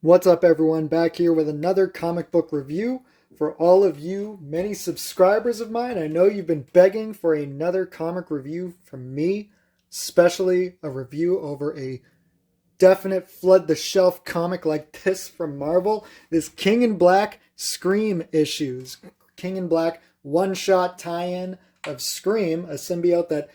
What's up, everyone? Back here with another comic book review. For all of you many subscribers of mine, I know you've been begging for another comic review from me, especially a review over a definite flood the shelf comic like this from Marvel. This King in Black Scream issues. King in Black one-shot tie-in of Scream, a symbiote that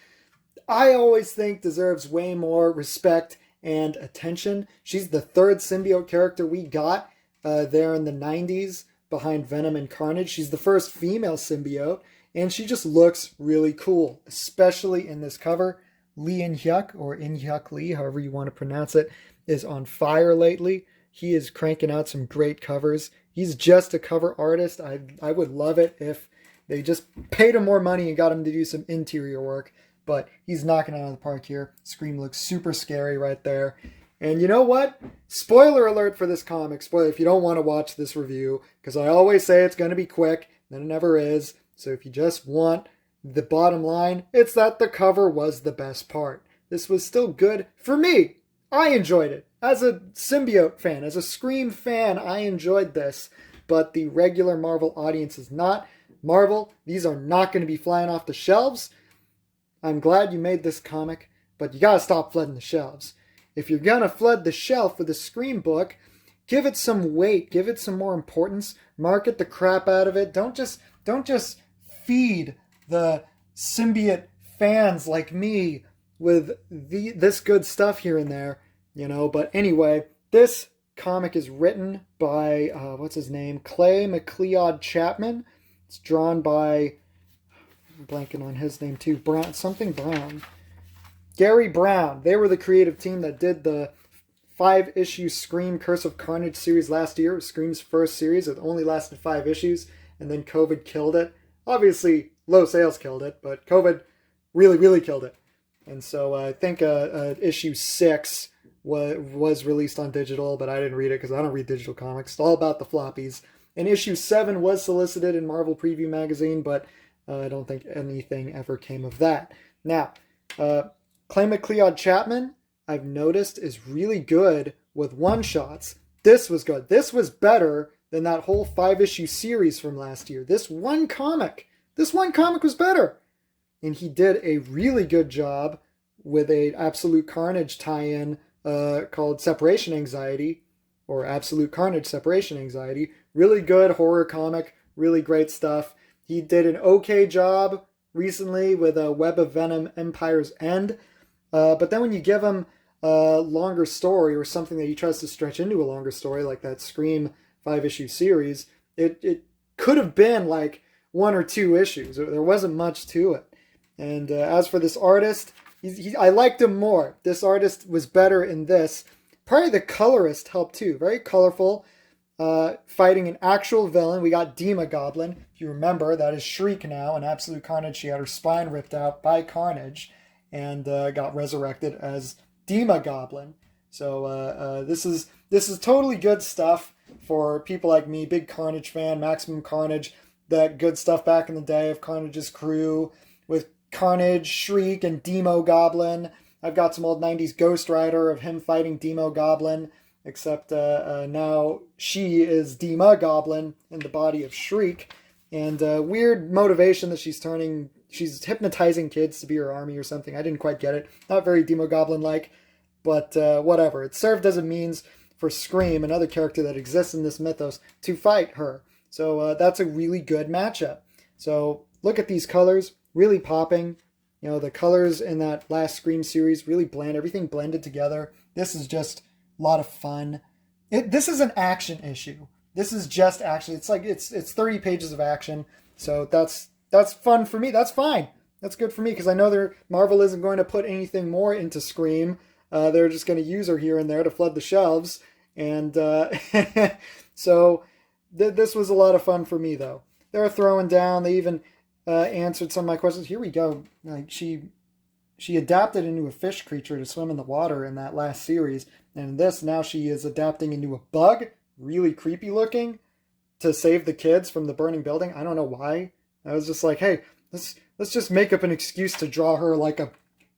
I always think deserves way more respect and attention. She's the third symbiote character we got there in the 90s behind Venom and Carnage. She's the first female symbiote, and she just looks really cool, especially in this cover. Lee In-hyuk, or In-hyuk Lee, however you want to pronounce it, is on fire lately. He is cranking out some great covers. He's just a cover artist. I would love it if they just paid him more money and got him to do some interior work. But he's knocking it out of the park here. Scream looks super scary right there. And you know what? Spoiler alert for this comic. Spoiler if you don't want to watch this review, because I always say it's going to be quick, then it never is. So if you just want the bottom line, it's that the cover was the best part. This was still good for me. I enjoyed it. As a symbiote fan, as a Scream fan, I enjoyed this. But the regular Marvel audience is not. Marvel, these are not going to be flying off the shelves. I'm glad you made this comic, but you gotta stop flooding the shelves. If you're gonna flood the shelf with a Scream book, give it some weight, give it some more importance, market the crap out of it. Don't just feed the symbiote fans like me with this good stuff here and there, you know. But anyway, this comic is written by what's his name? Clay McLeod Chapman. It's drawn by, I'm blanking on his name too. Brown. Gary Brown. They were the creative team that did the 5-issue Scream Curse of Carnage series last year. It was Scream's first series. It only lasted 5 issues, and then COVID killed it. Obviously, low sales killed it, but COVID really, really killed it. And so I think issue 6 was released on digital, but I didn't read it because I don't read digital comics. It's all about the floppies. And issue 7 was solicited in Marvel Preview magazine, but I don't think anything ever came of that. Now, Clay McLeod Chapman, I've noticed, is really good with one-shots. This was good. This was better than that whole 5-issue series from last year. This one comic was better. And he did a really good job with a Absolute Carnage tie-in called Separation Anxiety, or Absolute Carnage Separation Anxiety. Really good horror comic, really great stuff. He did an okay job recently with a Web of Venom Empire's End. But then when you give him a longer story or something that he tries to stretch into a longer story, like that Scream 5-issue series, it could have been like 1 or 2 issues. There wasn't much to it. And as for this artist, I liked him more. This artist was better in this. Probably the colorist helped too. Very colorful. Fighting an actual villain. We got Demogoblin. If you remember, that is Shriek now. In Absolute Carnage, she had her spine ripped out by Carnage and got resurrected as Demogoblin. So this is totally good stuff for people like me, big Carnage fan, Maximum Carnage, that good stuff back in the day of Carnage's crew with Carnage, Shriek, and Demogoblin. I've got some old 90s Ghost Rider of him fighting Demogoblin, except now she is Demogoblin in the body of Shriek. And weird motivation that she's hypnotizing kids to be her army or something. I didn't quite get it. Not very Demogoblin-like, but whatever. It served as a means for Scream, another character that exists in this mythos, to fight her. So that's a really good matchup. So look at these colors, really popping. You know, the colors in that last Scream series really bland. Everything blended together. This is just a lot of fun. This is an action issue. This is just action. It's like it's 30 pages of action. So that's fun for me. That's fine. That's good for me because I know Marvel isn't going to put anything more into Scream. They're just going to use her here and there to flood the shelves. And so this was a lot of fun for me, though. They're throwing down. They even answered some of my questions. Here we go. Like she adapted into a fish creature to swim in the water in that last series. And this, now she is adapting into a bug, really creepy looking, to save the kids from the burning building. I don't know why. I was just like, hey, let's just make up an excuse to draw her like a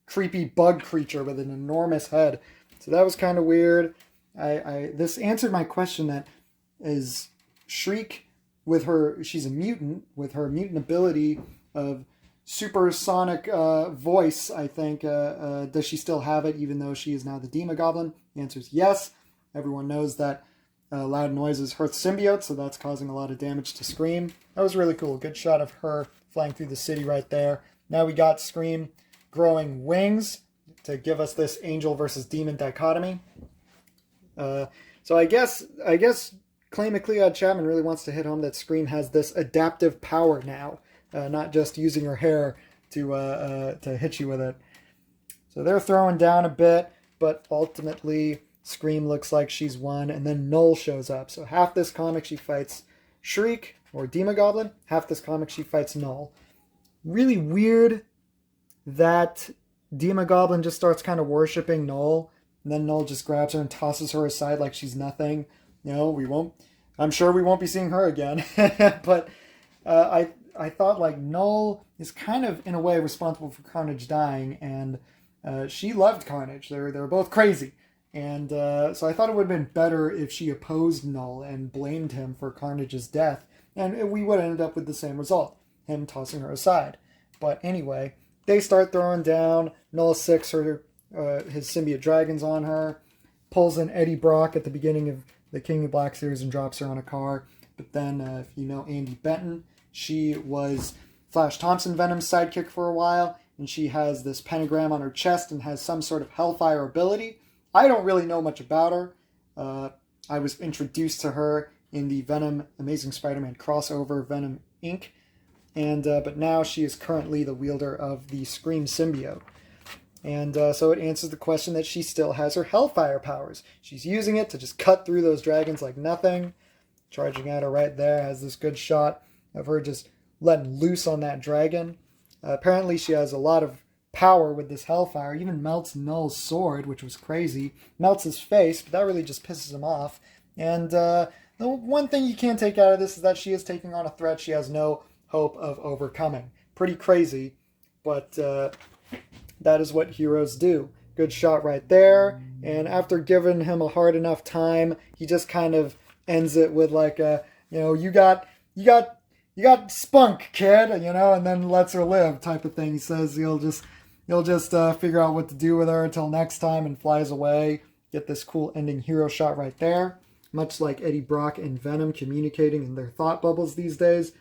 creepy bug creature with an enormous head. So that was kind of weird. this answered my question that is Shriek with her, she's a mutant with her mutant ability of supersonic voice, I think. Does she still have it even though she is now the Demogoblin? The answer is yes. Everyone knows that loud noises hurt symbiotes, so that's causing a lot of damage to Scream. That was really cool. Good shot of her flying through the city right there. Now we got Scream growing wings to give us this angel versus demon dichotomy. So I guess Clay McLeod Chapman really wants to hit home that Scream has this adaptive power now, not just using her hair to hit you with it. So they're throwing down a bit, but ultimately Scream looks like she's won, and then Null shows up. So half this comic she fights Shriek or Demogoblin, half this comic she fights Null. Really weird that Demogoblin just starts kind of worshiping Null, and then Null just grabs her and tosses her aside like she's nothing. I'm sure we won't be seeing her again. But I thought like Null is kind of in a way responsible for Carnage dying, and she loved Carnage. They're both crazy. And so I thought it would have been better if she opposed Null and blamed him for Carnage's death, and we would have ended up with the same result, him tossing her aside. But anyway, they start throwing down. Null sicks his symbiote dragons on her, pulls in Eddie Brock at the beginning of the King of Black series and drops her on a car. But then, if you know Andy Benton, she was Flash Thompson Venom's sidekick for a while, and she has this pentagram on her chest and has some sort of Hellfire ability. I don't really know much about her. I was introduced to her in the Venom Amazing Spider-Man crossover, Venom Inc., but now she is currently the wielder of the Scream symbiote. And so it answers the question that she still has her Hellfire powers. She's using it to just cut through those dragons like nothing. Charging at her right there, has this good shot of her just letting loose on that dragon. Apparently she has a lot of power with this Hellfire. Even melts Null's sword, which was crazy. Melts his face, but that really just pisses him off. And the one thing you can't take out of this is that she is taking on a threat she has no hope of overcoming. Pretty crazy, but that is what heroes do. Good shot right there. And after giving him a hard enough time, he just kind of ends it with like you got spunk, kid, and then lets her live type of thing. He says he'll just figure out what to do with her until next time and flies away. Get this cool ending hero shot right there. Much like Eddie Brock and Venom communicating in their thought bubbles these days,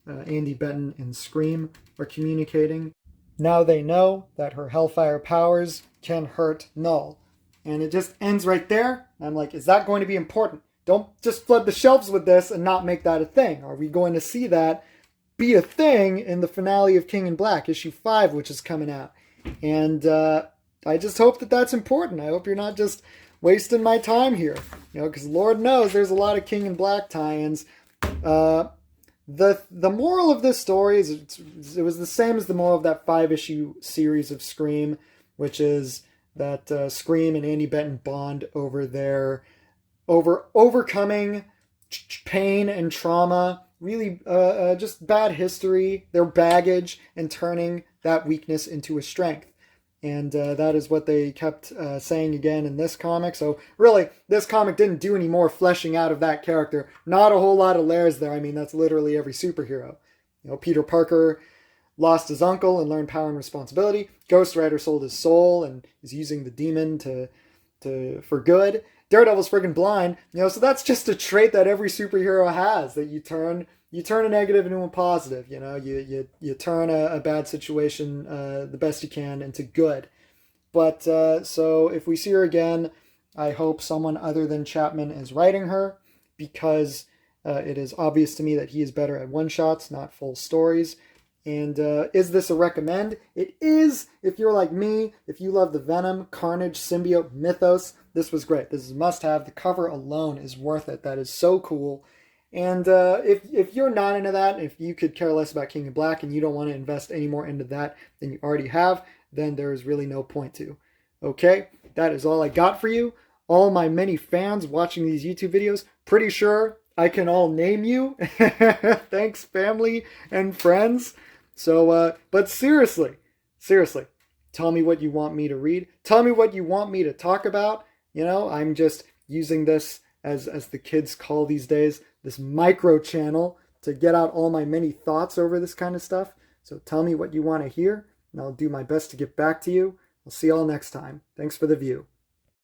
Andy Benton and Scream are communicating. Now they know that her Hellfire powers can hurt Null. And it just ends right there. I'm like, is that going to be important? Don't just flood the shelves with this and not make that a thing. Are we going to see that be a thing in the finale of King in Black, issue 5, which is coming out? And I just hope that that's important. I hope you're not just wasting my time here. Because Lord knows there's a lot of King in Black tie-ins. The moral of this story is it was the same as the moral of that 5-issue series of Scream, which is that Scream and Andy Benton bond over overcoming pain and trauma, really just bad history, their baggage, and turning that weakness into a strength. And that is what they kept saying again in this comic. So really, this comic didn't do any more fleshing out of that character. Not a whole lot of layers there. I mean, that's literally every superhero. Peter Parker lost his uncle and learned power and responsibility. Ghost Rider sold his soul and is using the demon for good. Daredevil's friggin' blind. So that's just a trait that every superhero has, that you turn a negative into a positive. You turn a bad situation the best you can into good. But so if we see her again, I hope someone other than Chapman is writing her, because it is obvious to me that he is better at one-shots, not full stories. And is this a recommend? It is. If you're like me, if you love the Venom, Carnage, symbiote mythos, this was great. This is a must-have. The cover alone is worth it. That is so cool. And if you're not into that, if you could care less about King of Black and you don't want to invest any more into that than you already have, then there is really no point to. Okay, that is all I got for you. All my many fans watching these YouTube videos, pretty sure I can all name you. Thanks, family and friends. So, but seriously, tell me what you want me to read. Tell me what you want me to talk about. I'm just using this, as the kids call these days, this micro channel to get out all my many thoughts over this kind of stuff. So tell me what you want to hear, and I'll do my best to get back to you. I'll see y'all next time. Thanks for the view.